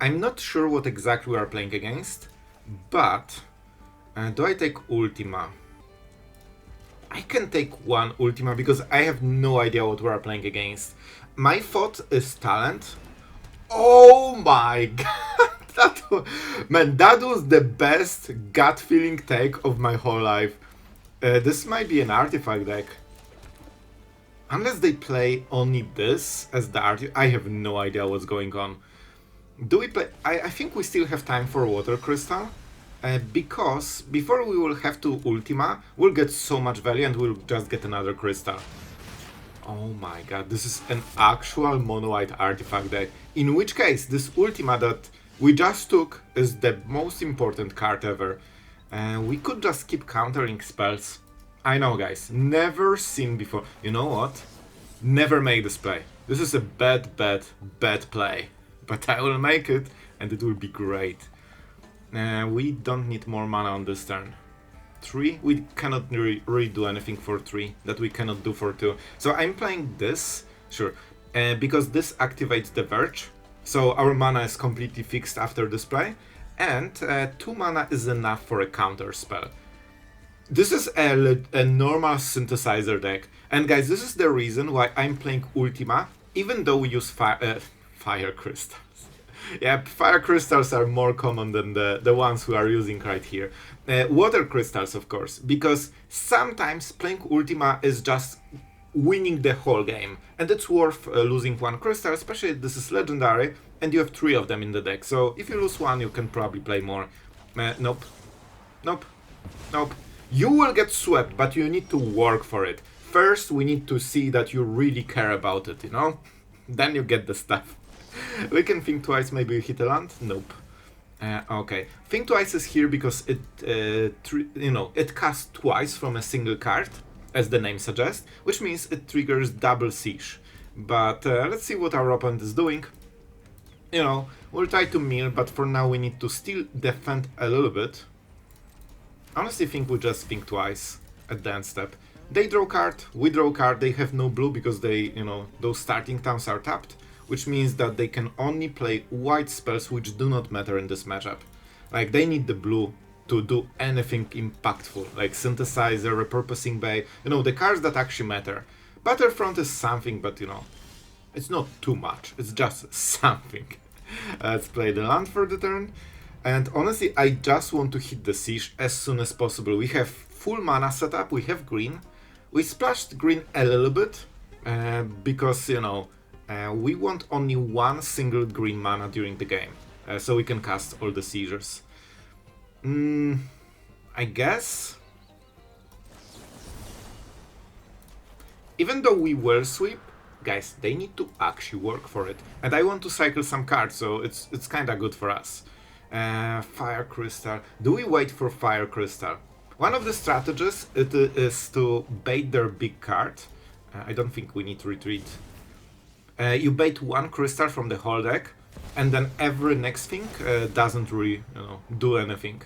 I'm not sure what exactly we are playing against, but do I take Ultima? I can take one Ultima because I have no idea what we are playing against. My thought is talent. Oh my god! That was the best gut feeling take of my whole life. This might be an artifact deck. Unless they play only this as the artifact, I have no idea what's going on. Do we play? I think we still have time for Water Crystal. Because before we will have to Ultima, we'll get so much value and we'll just get another crystal. Oh my god, this is an actual mono white artifact deck. In which case, this Ultima that we just took is the most important card ever. We could just keep countering spells. I know, guys, never seen before. You know what? Never make this play. This is a bad play. But I will make it and it will be great. We don't need more mana on this turn. 3? We cannot really do anything for 3 that we cannot do for 2. So I'm playing this, sure, because this activates the Verge. So our mana is completely fixed after this play. And 2 mana is enough for a counter spell. This is a normal synthesizer deck. And guys, this is the reason why I'm playing Ultima, even though we use fire crystals. Yeah, fire crystals are more common than the ones we are using right here. Water crystals, of course, because sometimes playing Ultima is just winning the whole game. And it's worth losing 1 crystal, especially if this is legendary, and you have 3 of them in the deck. So if you lose 1, you can probably play more. Nope. Nope. Nope. You will get swept, but you need to work for it. First, we need to see that you really care about it, you know? Then you get the stuff. We can think twice, maybe hit a land? Nope. Okay. Think twice is here because it, it casts twice from a single card, as the name suggests, which means it triggers double siege. But let's see what our opponent is doing. You know, we'll try to mill, but for now we need to still defend a little bit. Honestly, think we just think twice at the end step. They draw card, we draw card, they have no blue because they, those starting towns are tapped. Which means that they can only play white spells which do not matter in this matchup. Like, they need the blue to do anything impactful, like Synthesizer, Repurposing Bay, the cards that actually matter. Battlefront is something, but it's not too much, it's just something. Let's play the land for the turn. And honestly, I just want to hit the siege as soon as possible. We have full mana setup, we have green. We splashed green a little bit, because, we want only 1 single green mana during the game, so we can cast all the seizures. I guess? Even though we will sweep, guys, they need to actually work for it. And I want to cycle some cards, so it's kinda good for us. Fire Crystal. Do we wait for Fire Crystal? One of the strategies is to bait their big card. I don't think we need to retreat. You bait 1 crystal from the whole deck, and then every next thing doesn't really, do anything.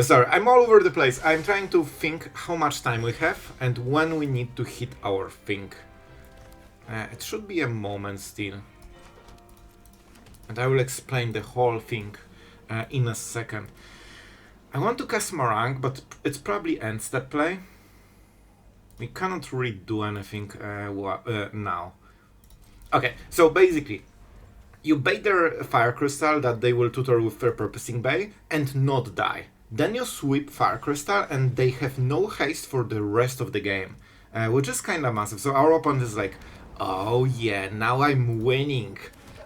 Sorry, I'm all over the place. I'm trying to think how much time we have and when we need to hit our thing. It should be a moment still. And I will explain the whole thing in a second. I want to cast Marang, but it's probably end step play. We cannot really do anything now. Okay, so basically, you bait their Fire Crystal that they will tutor with Repurposing Bay and not die. Then you sweep Fire Crystal and they have no haste for the rest of the game, which is kinda massive. So our opponent is like, oh yeah, now I'm winning.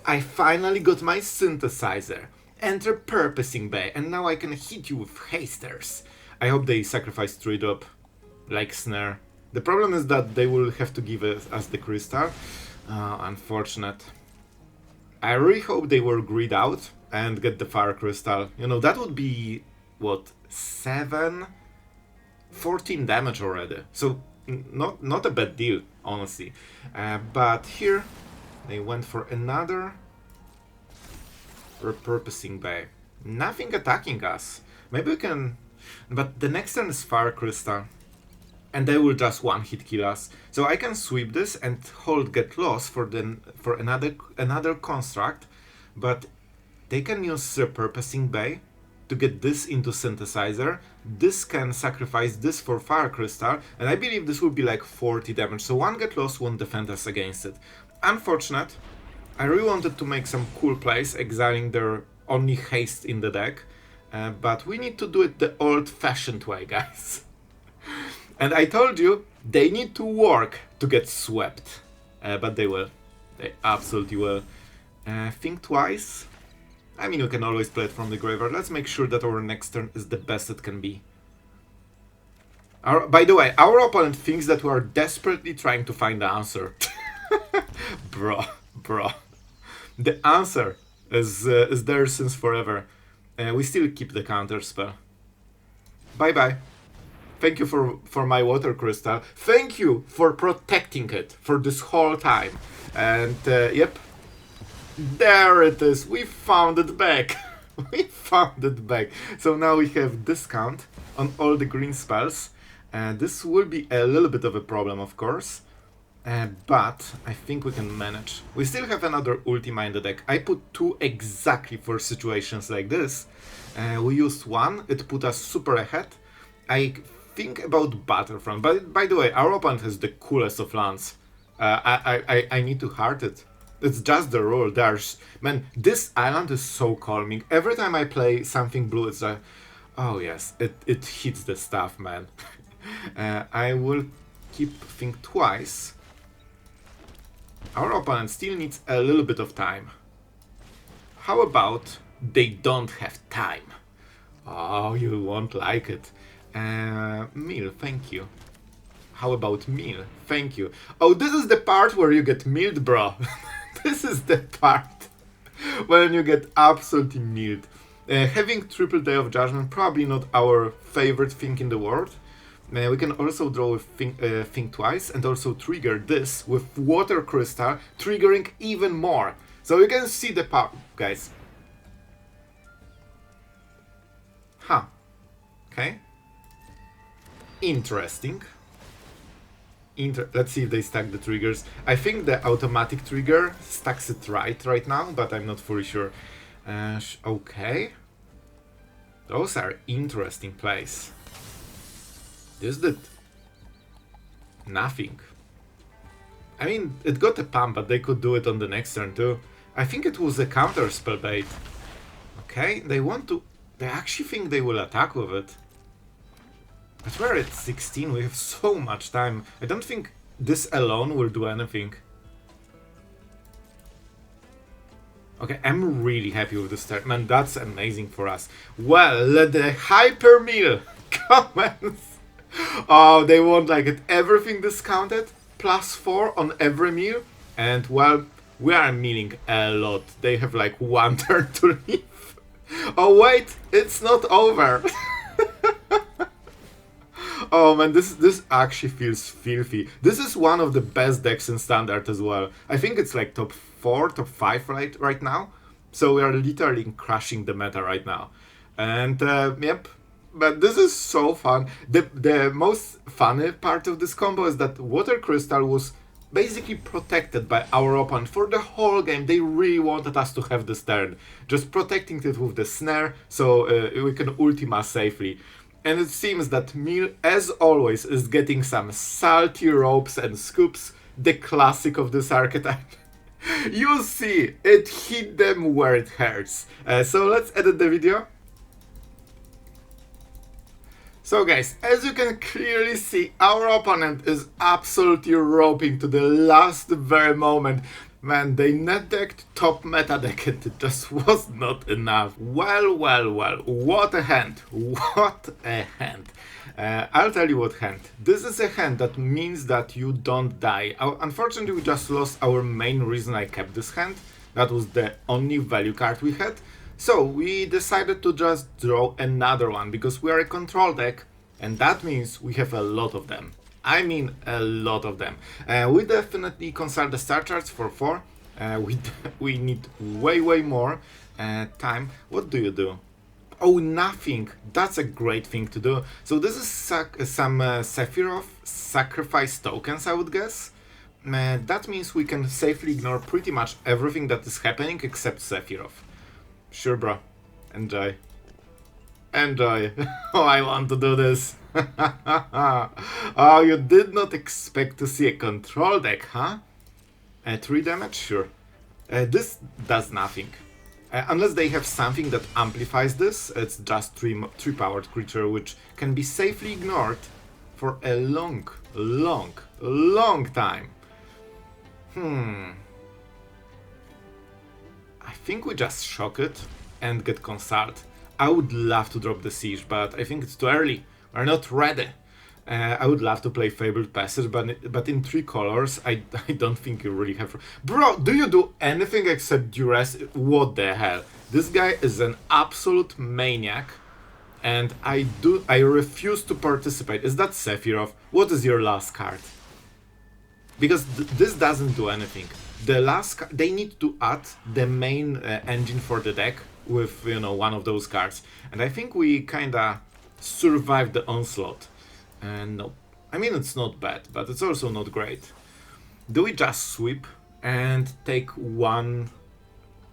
I finally got my Synthesizer and Repurposing Bay, and now I can hit you with hasters. I hope they sacrifice 3-drop, like Snare. The problem is that they will have to give us the crystal. Unfortunate. I really hope they will greed out and get the Fire Crystal. That would be, what, 14 damage already. So, not a bad deal, honestly. But here, they went for another Repurposing Bay. Nothing attacking us. Maybe we can... But the next turn is Fire Crystal. And they will just one-hit kill us. So I can sweep this and hold Get Lost for another construct. But They can use Repurposing Bay to get this into Synthesizer. This can sacrifice this for Fire Crystal, and I believe this will be like 40 damage, so one Get Lost won't defend us against it. Unfortunate. I really wanted to make some cool plays, exiling their only haste in the deck, but we need to do it the old-fashioned way, guys. And I told you, they need to work to get swept, but they will. They absolutely will. Think twice. I mean, you can always play it from the graveyard. Let's make sure that our next turn is the best it can be. By the way, our opponent thinks that we are desperately trying to find the answer. Bro. The answer is there since forever. We still keep the counter spell. Bye-bye. Thank you for my water crystal. Thank you for protecting it for this whole time. And, yep. There it is. We found it back. We found it back. So now we have discount on all the green spells. This will be a little bit of a problem, of course. But I think we can manage. We still have another Ultima in the deck. I put 2 exactly for situations like this. We used 1. It put us super ahead. I think about Battlefront. But by the way, our opponent has the coolest of lands. I need to heart it. It's just the rule. Man, this island is so calming. Every time I play something blue, it's like, oh yes, it hits the stuff, man. I will think twice. Our opponent still needs a little bit of time. How about they don't have time? Oh, you won't like it. Meal, thank you. How about meal? Thank you. Oh, this is the part where you get milled, bro. This is the part when you get absolutely milled. Having triple Day of Judgment, probably not our favorite thing in the world. We can also draw with think twice and also trigger this with Water Crystal, triggering even more. So you can see the power, guys. Huh. Okay. Interesting. Let's see if they stack the triggers. I think the automatic trigger stacks it right now, but I'm not fully sure. Okay. Those are interesting plays. This did nothing. I mean, it got a pump, but they could do it on the next turn too. I think it was a counter spell bait. Okay, they actually think they will attack with it. But we're at 16, we have so much time. I don't think this alone will do anything. Okay, I'm really happy with this start. Man, that's amazing for us. Well, the hyper meal comments. Oh, they won't like it. Everything discounted, +4 on every meal. And, well, we are milling a lot. They have like 1 turn to leave. Oh, wait, it's not over. Oh man, this actually feels filthy. This is one of the best decks in Standard as well. I think it's like top 4, top 5 right now. So we are literally crushing the meta right now. And yep, but this is so fun. The most funny part of this combo is that Water Crystal was basically protected by our opponent for the whole game. They really wanted us to have this turn. Just protecting it with the snare so we can Ultima safely. And it seems that Meal, as always, is getting some salty ropes and scoops, the classic of this archetype. You see, it hit them where it hurts. So let's edit the video. So guys, as you can clearly see, our opponent is absolutely roping to the last very moment. Man, they net decked top meta deck and it just was not enough. Well, what a hand, what a hand. I'll tell you what hand. This is a hand that means that you don't die. Unfortunately, we just lost our main reason I kept this hand. That was the only value card we had. So we decided to just draw another one because we are a control deck and that means we have a lot of them. I mean a lot of them. We definitely consult the star charts for 4. We need way more time. What do you do? Oh, nothing. That's a great thing to do. So this is some Sephiroth sacrifice tokens, I would guess. That means we can safely ignore pretty much everything that is happening except Sephiroth. Sure, bro. Enjoy. Enjoy. Oh, I want to do this. Oh, you did not expect to see a control deck, huh? 3 damage? Sure. This does nothing. Unless they have something that amplifies this, it's just 3 powered creature, which can be safely ignored for a long time. I think we just shock it and get Consult. I would love to drop the Siege, but I think it's too early. We're not ready. I would love to play Fabled Passage, but in 3 colors, I don't think you really have... Bro, do you do anything except Duress? What the hell? This guy is an absolute maniac, and I refuse to participate. Is that Sephiroth? What is your last card? Because this doesn't do anything. The last they need to add the main engine for the deck with, you know, one of those cards. And I think we kinda survived the onslaught. And no, I mean, it's not bad, but it's also not great. Do we just sweep and take 1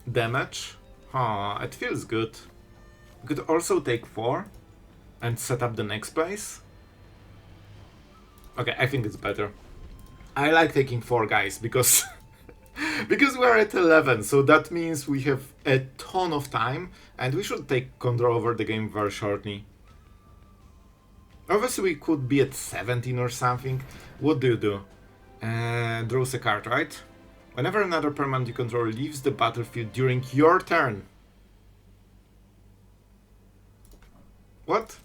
damage? It feels good. We could also take 4 and set up the next place. Okay, I think it's better. I like taking 4 guys because because we're at 11, so that means we have a ton of time and we should take control over the game very shortly. Obviously we could be at 17 or something. What do you do? Draws a card, right? Whenever another permanent you control leaves the battlefield during your turn. What?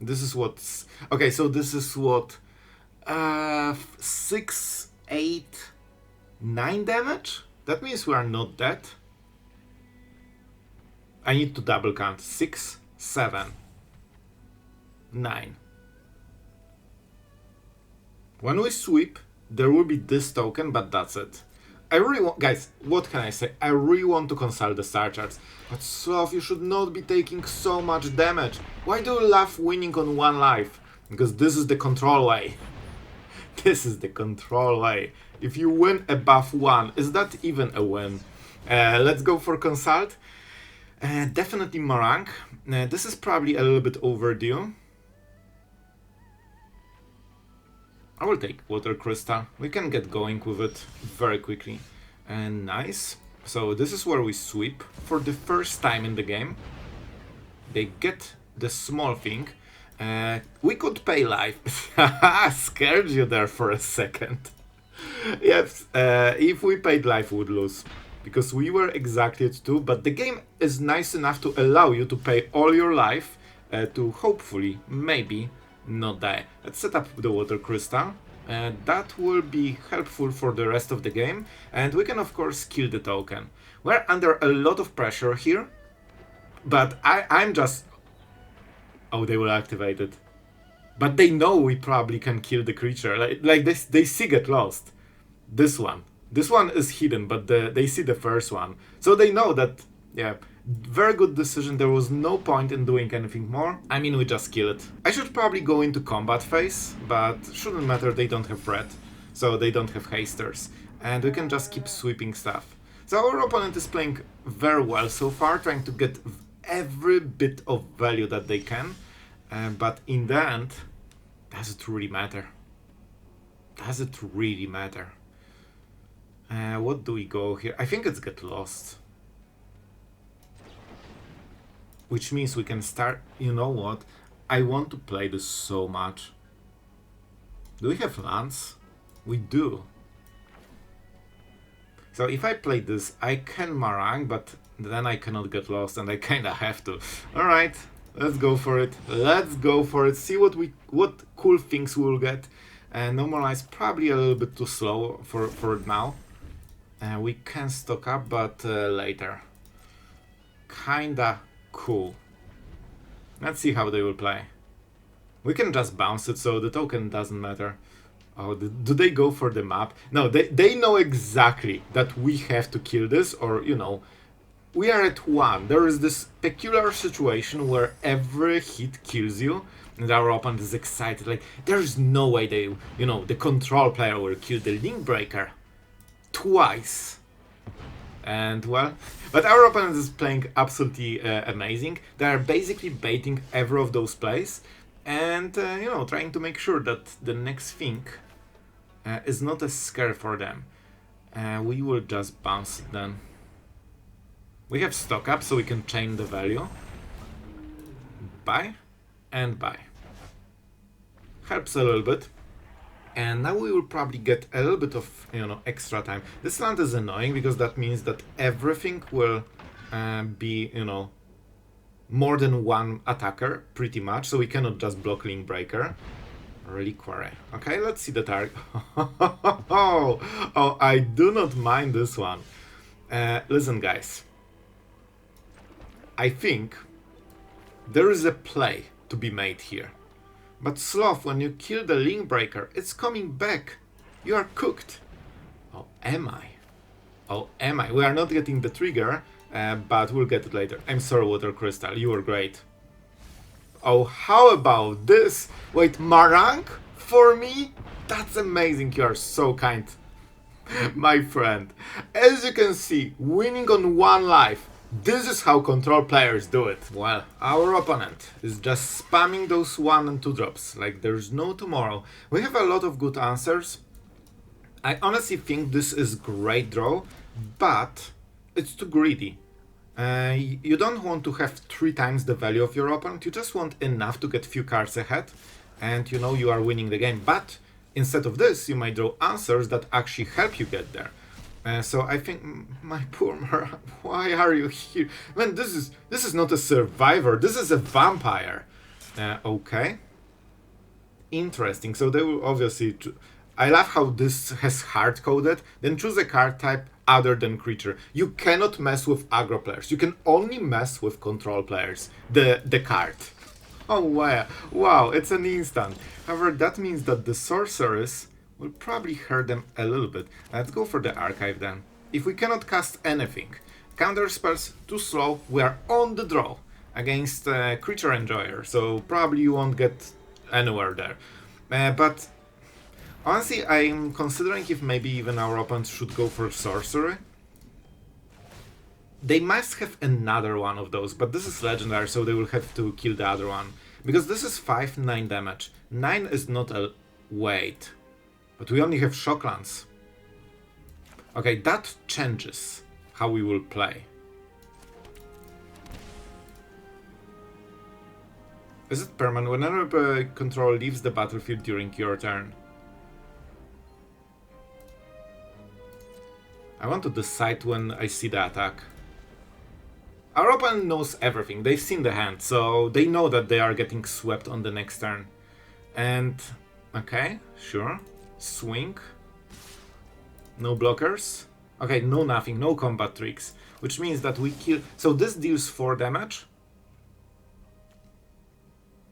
This is what's... Okay, so this is what... 6, 8, 9 damage? That means we are not dead. I need to double count. 6, 7, 9. When we sweep, there will be this token, but that's it. I really want... Guys, what can I say? I really want to consult the star charts. But Sloth, you should not be taking so much damage. Why do you love winning on 1 life? Because this is the control way. This is the control way. If you win above 1, is that even a win? Let's go for consult. Definitely Marang. This is probably a little bit overdue. I will take Water Crystal. We can get going with it very quickly. And nice. So this is where we sweep for the first time in the game. They get the small thing. We could pay life. Scared you there for a second. Yes, if we paid life, we would lose. Because we were exactly at 2, but the game is nice enough to allow you to pay all your life to hopefully, maybe, not die. Let's set up the Water Crystal. That will be helpful for the rest of the game. And we can, of course, kill the token. We're under a lot of pressure here. But I'm just... Oh, they will activate it. But they know we probably can kill the creature. Like they see Get Lost. This one. This one is hidden, but they see the first one. So they know that, yeah, very good decision. There was no point in doing anything more. I mean, we just kill it. I should probably go into combat phase, but shouldn't matter, they don't have red. So they don't have hasters. And we can just keep sweeping stuff. So our opponent is playing very well so far, trying to get every bit of value that they can. But in the end, does it really matter? Does it really matter? What do we go here? I think it's Get Lost. Which means we can start... You know what? I want to play this so much. Do we have lands? We do. So if I play this, I can Marang, but then I cannot Get Lost, and I kinda have to. Alright, let's go for it. Let's go for it. See what cool things we'll get. Normalize probably a little bit too slow for now. We can stock up, but later. Kinda cool. Let's see how they will play. We can just bounce it, so the token doesn't matter. Oh, do they go for the map? No, they know exactly that we have to kill this, or, you know, we are at 1. There is this peculiar situation where every hit kills you, and our opponent is excited. Like, there is no way they, you know, the control player will kill the Link Breaker. Twice. And well, but our opponent is playing absolutely amazing. They are basically baiting every of those plays and, you know, trying to make sure that the next thing is not a scare for them. We will just bounce it then. We have stock up, so we can chain the value. Buy and buy. Helps a little bit. And now we will probably get a little bit of, you know, extra time. This land is annoying because that means that everything will be, you know, more than one attacker, pretty much. So we cannot just block Link Breaker. Reliquary. Okay, let's see the target. Oh, I do not mind this one. Listen, guys. I think there is a play to be made here. But Sloth, when you kill the Link Breaker, it's coming back. You are cooked. Oh, am I? Oh, am I? We are not getting the trigger, but we'll get it later. I'm sorry, Water Crystal. You were great. Oh, how about this? Wait, Marang? For me? That's amazing. You are so kind. My friend. As you can see, winning on one life. This is how control players do it. Well, our opponent is just spamming those 1 and 2 drops, like there's no tomorrow. We have a lot of good answers. I honestly think this is great draw, but it's too greedy. You don't want to have 3 times the value of your opponent, you just want enough to get few cards ahead, and you know you are winning the game. But instead of this, you might draw answers that actually help you get there. So I think, my poor Marang, why are you here? Man, this is not a survivor, this is a vampire. Okay. Interesting, so they will obviously... I love how this has hard-coded, then choose a card type other than creature. You cannot mess with aggro players, you can only mess with control players, the card. Oh wow, it's an instant. However, that means that the sorceress will probably hurt them a little bit. Let's go for the archive then. If we cannot cast anything, counter spells too slow, we are on the draw against Creature Enjoyer, so probably you won't get anywhere there. But honestly, I'm considering if maybe even our opponents should go for sorcery. They must have another one of those, but this is legendary, so they will have to kill the other one. Because this is 5-9 damage. 9 is not a weight. But we only have Shocklands. Okay, that changes how we will play. Is it permanent? Whenever control leaves the battlefield during your turn. I want to decide when I see the attack. Our opponent knows everything. They've seen the hand, so they know that they are getting swept on the next turn. And... okay, sure. Swing. No blockers. Okay, no nothing, no combat tricks. Which means that we kill... so this deals 4 damage.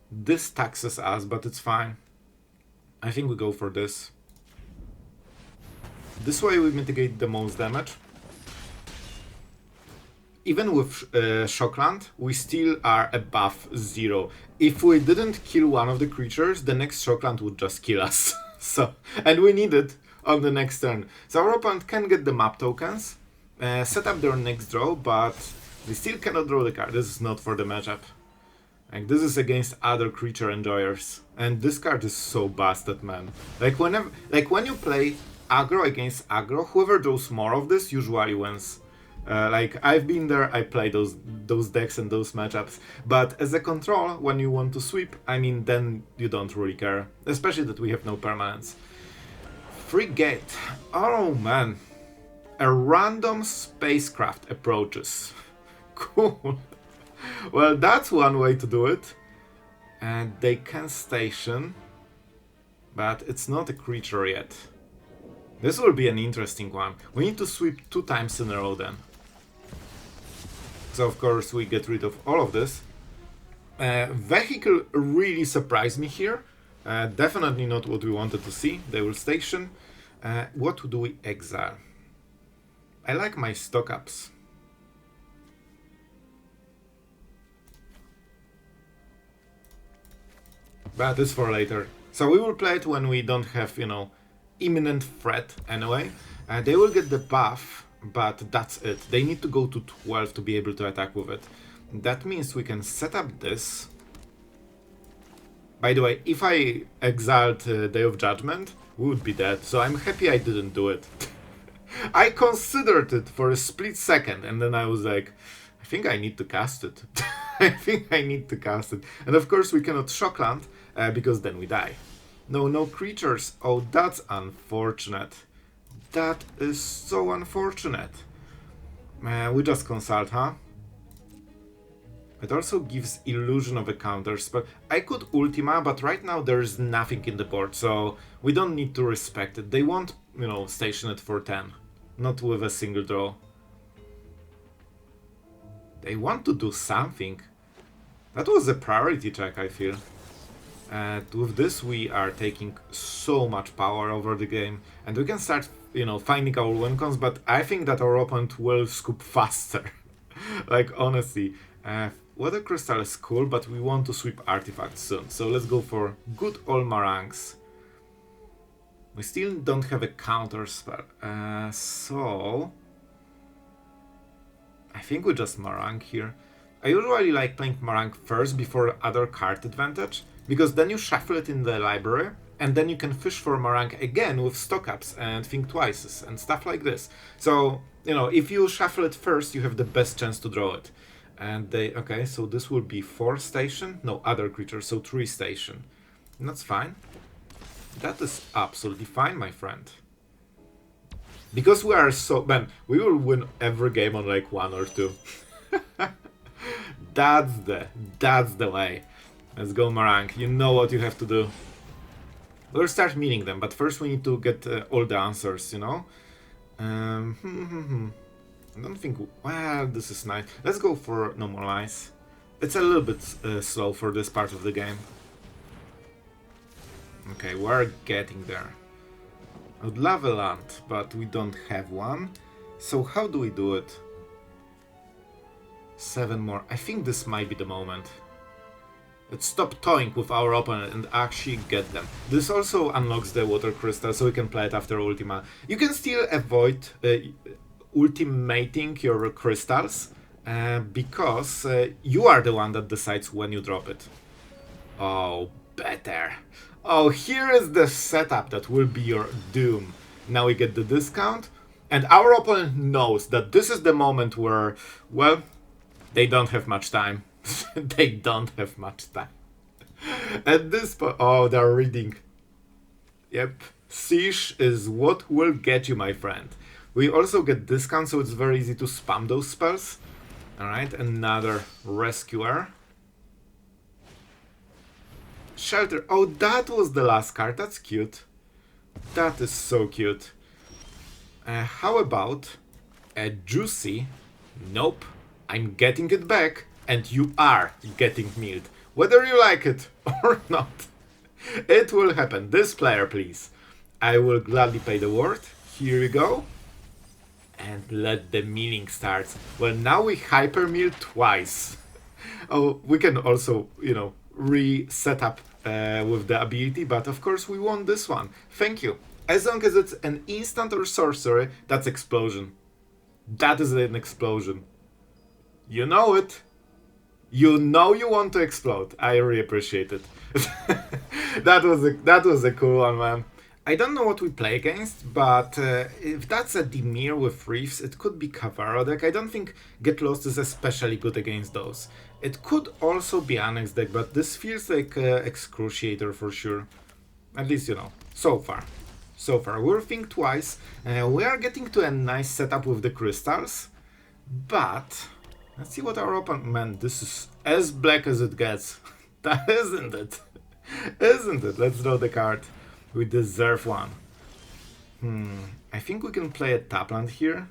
This taxes us, but it's fine. I think we go for this. This way we mitigate the most damage. Even with Shockland, we still are above 0. If we didn't kill one of the creatures, the next Shockland would just kill us. So, and we need it on the next turn. So our opponent can get the map tokens, set up their next draw, but they still cannot draw the card. This is not for the matchup. Like, this is against other creature enjoyers. And this card is so busted, man. Like, when you play aggro against aggro, whoever draws more of this usually wins. Like, I've been there, I play those decks and those matchups, but as a control, when you want to sweep, I mean, then you don't really care, especially that we have no permanents. Free gate. Oh man. A random spacecraft approaches. Cool. Well, that's one way to do it. And they can station, but it's not a creature yet. This will be an interesting one. We need to sweep 2 times in a row then. So of course we get rid of all of this. Vehicle really surprised me here. Definitely not what we wanted to see. They will station. What do we exile? I like my stock ups. But it's for later. So we will play it when we don't have, you know, imminent threat anyway. They will get the buff but that's it. They need to go to 12 to be able to attack with it. That means we can set up this. By the way, if I exiled Day of Judgment, we would be dead, so I'm happy I didn't do it. I considered it for a split second, and then I was like, I think I need to cast it. I think I need to cast it. And of course we cannot Shockland, because then we die. No creatures. Oh, that's unfortunate. That is so unfortunate. We just consult, huh? It also gives illusion of a counter spell. I could Ultima, but right now there's nothing in the board, so we don't need to respect it. They won't, you know, station it for 10. Not with a single draw. They want to do something. That was a priority check, I feel. And with this we are taking so much power over the game. And we can start, you know, finding our win cons, but I think that our opponent will scoop faster. Like, honestly. Weather Crystal is cool, but we want to sweep artifacts soon. So let's go for good old Marangs. We still don't have a counter spell. So I think we just Marang here. I usually like playing Marang first before other card advantage, because then you shuffle it in the library, and then you can fish for Marang again with stock ups and think twice and stuff like this. So, you know, if you shuffle it first, you have the best chance to draw it. And they, okay, so this will be 4 station, no, other creatures, so 3 station. And that's fine. That is absolutely fine, my friend. Because we are so, man, we will win every game on like 1 or 2. That's the way. Let's go, Marang. You know what you have to do. We'll start meeting them, but first we need to get all the answers, you know? I don't think... Well, this is nice. Let's go for Normalize. It's a little bit slow for this part of the game. Okay, we're getting there. I would love a land, but we don't have one. So how do we do it? 7 more. I think this might be the moment. Let's stop toying with our opponent and actually get them. This also unlocks the Water Crystal, so we can play it after Ultima. You can still avoid ultimating your crystals, because you are the one that decides when you drop it. Oh, better. Oh, here is the setup that will be your doom. Now we get the discount, and our opponent knows that this is the moment where, well, they don't have much time. They don't have much time. At this point, oh, they're reading. Yep, Siege is what will get you, my friend. We also get discount, so it's very easy to spam those spells. Alright, another Rescuer. Shelter. Oh, that was the last card. That's cute. That is so cute. How about a Juicy? Nope. I'm getting it back, and you are getting milled. Whether you like it or not. It will happen. This player, please. I will gladly pay the word. Here we go. And let the milling start. Well, now we hyper mill twice. Oh, we can also, you know, reset up with the ability, but of course we want this one. Thank you. As long as it's an instant or sorcery, that's explosion. That is an explosion. You know it. You know you want to explode. I really appreciate it. That was a cool one, man. I don't know what we play against, but if that's a Dimir with Reefs, it could be Kavaro deck. I don't think Get Lost is especially good against those. It could also be Annex deck, but this feels like Excruciator for sure. At least, you know, so far. So far, we'll think twice. We are getting to a nice setup with the crystals, but let's see what our opponent... Man, this is as black as it gets. That isn't it? Isn't it? Let's draw the card. We deserve one. I think we can play a Tapland here.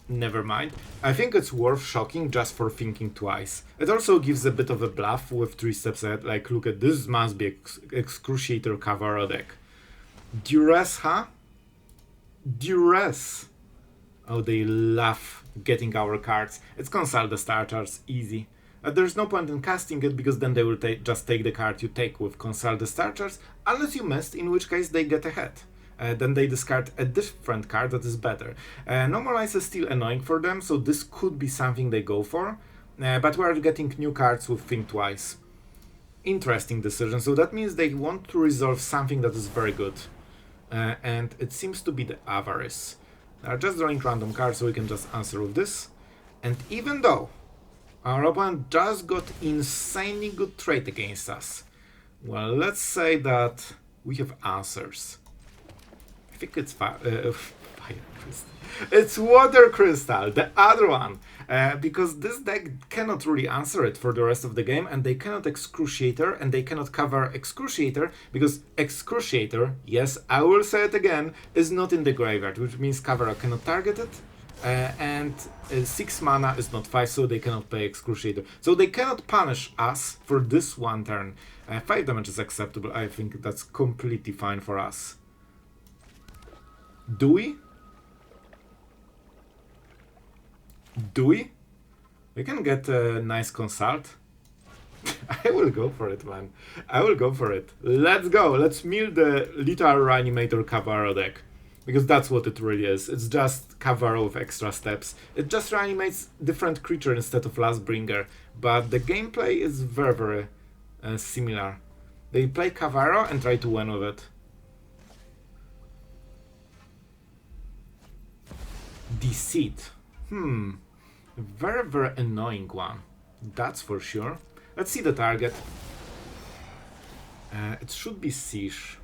Never mind. I think it's worth shocking just for thinking twice. It also gives a bit of a bluff with 3 steps ahead. Like, look at this, must be Excruciator Kavaro deck. Duress, huh? Duress. Oh, they love getting our cards. It's Consult the Star Charts, easy. There's no point in casting it because then they will just take the card you take with Consult the Starchers, unless you missed, in which case they get ahead. Then they discard a different card that is better. Normalize is still annoying for them, so this could be something they go for, but we are getting new cards with Think Twice. Interesting decision, so that means they want to resolve something that is very good. And it seems to be the Avarice. They are just drawing random cards, so we can just answer with this. And even though our opponent just got insanely good trait against us, well, let's say that we have answers. I think it's fire crystal. It's water crystal, the other one, because this deck cannot really answer it for the rest of the game, and they cannot Excruciator, and they cannot cover Excruciator, because Excruciator, yes, I will say it again, is not in the graveyard, which means Kavara cannot target it, and 6 mana is not 5, so they cannot play Excruciator. So they cannot punish us for this one turn. 5 damage is acceptable, I think that's completely fine for us. Do we? Do we? We can get a nice Consult. I will go for it, man. I will go for it. Let's go. Let's mill the Lethal Reanimator Kavaro deck. Because that's what it really is. It's just Kavaro with extra steps. It just reanimates different creature instead of Lastbringer. But the gameplay is very, very similar. They play Kavaro and try to win with it. Deceit. Very, very annoying one. That's for sure. Let's see the target. It should be Siege.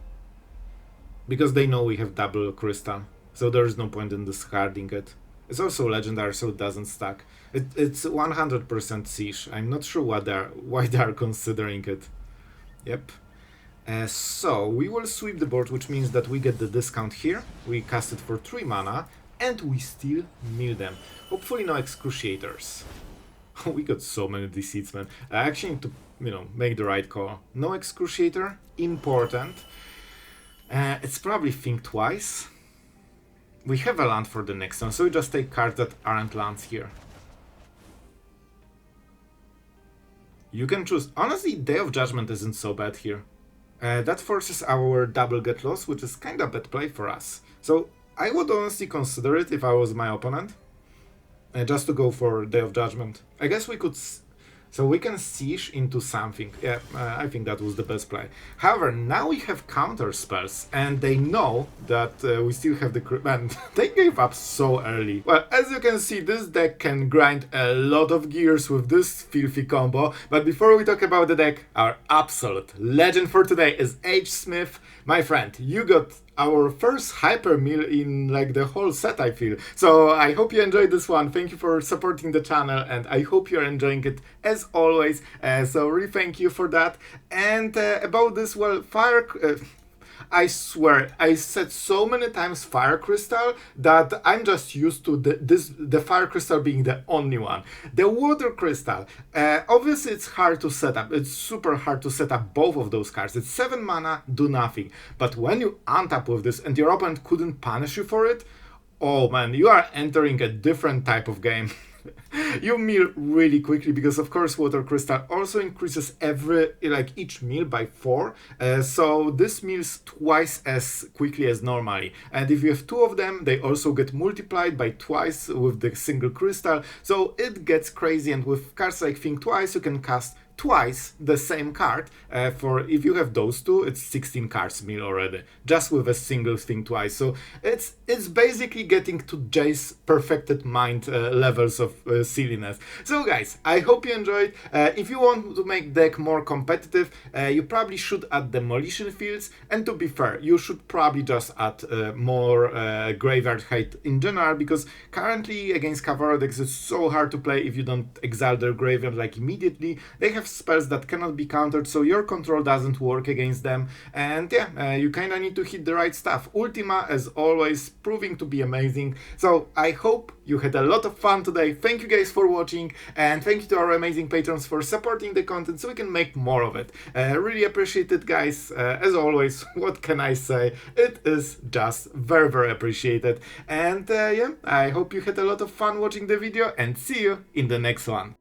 Because they know we have double crystal. So there is no point in discarding it. It's also legendary, so it doesn't stack. It's 100% Siege. I'm not sure why they are considering it. Yep. So we will sweep the board, which means that we get the discount here. We cast it for 3 mana. And we still mill them. Hopefully no Excruciators. We got so many Deceits, man. I actually need to, make the right call. No Excruciator, important. It's probably Think Twice. We have a land for the next one, so we just take cards that aren't lands here. You can choose. Honestly, Day of Judgment isn't so bad here. That forces our double get lost, which is kind of bad play for us. So I would honestly consider it if I was my opponent. Just to go for Day of Judgment. I guess we could... So we can siege into something. Yeah, I think that was the best play. However, now we have counter spells, and they know that we still have the... Man, they gave up so early. Well, as you can see, this deck can grind a lot of gears with this filthy combo. But before we talk about the deck, our absolute legend for today is H. Smith. My friend, you got our first hyper meal in like the whole set, I feel. So I hope you enjoyed this one. Thank you for supporting the channel, and I hope you're enjoying it as always. So really thank you for that. And about this, well, I swear, I said so many times Fire Crystal that I'm just used to the Fire Crystal being the only one. The Water Crystal, obviously it's hard to set up. It's super hard to set up both of those cards. It's 7 mana, do nothing. But when you untap with this and your opponent couldn't punish you for it, oh man, you are entering a different type of game. You mill really quickly because of course Water Crystal also increases each mill by 4, so this mills twice as quickly as normally, and if you have 2 of them they also get multiplied by twice with the single crystal, so it gets crazy. And with cards like Think Twice you can cast twice the same card. For if you have those 2, it's 16 cards mill already, just with a single Think Twice. So it's basically getting to Jay's perfected mind levels of silliness. So guys, I hope you enjoyed. If you want to make deck more competitive, you probably should add demolition fields, and to be fair, you should probably just add more graveyard height in general, because currently against Kavaro decks it's so hard to play if you don't exile their graveyard like immediately. They have spells that cannot be countered, so your control doesn't work against them, and yeah, you kinda need to hit the right stuff. Ultima, as always, proving to be amazing. So I hope you had a lot of fun today. Thank you guys for watching, and thank you to our amazing patrons for supporting the content so we can make more of it. Really appreciate it, guys. As always, what can I say? It is just very, very appreciated. And yeah, I hope you had a lot of fun watching the video, and see you in the next one.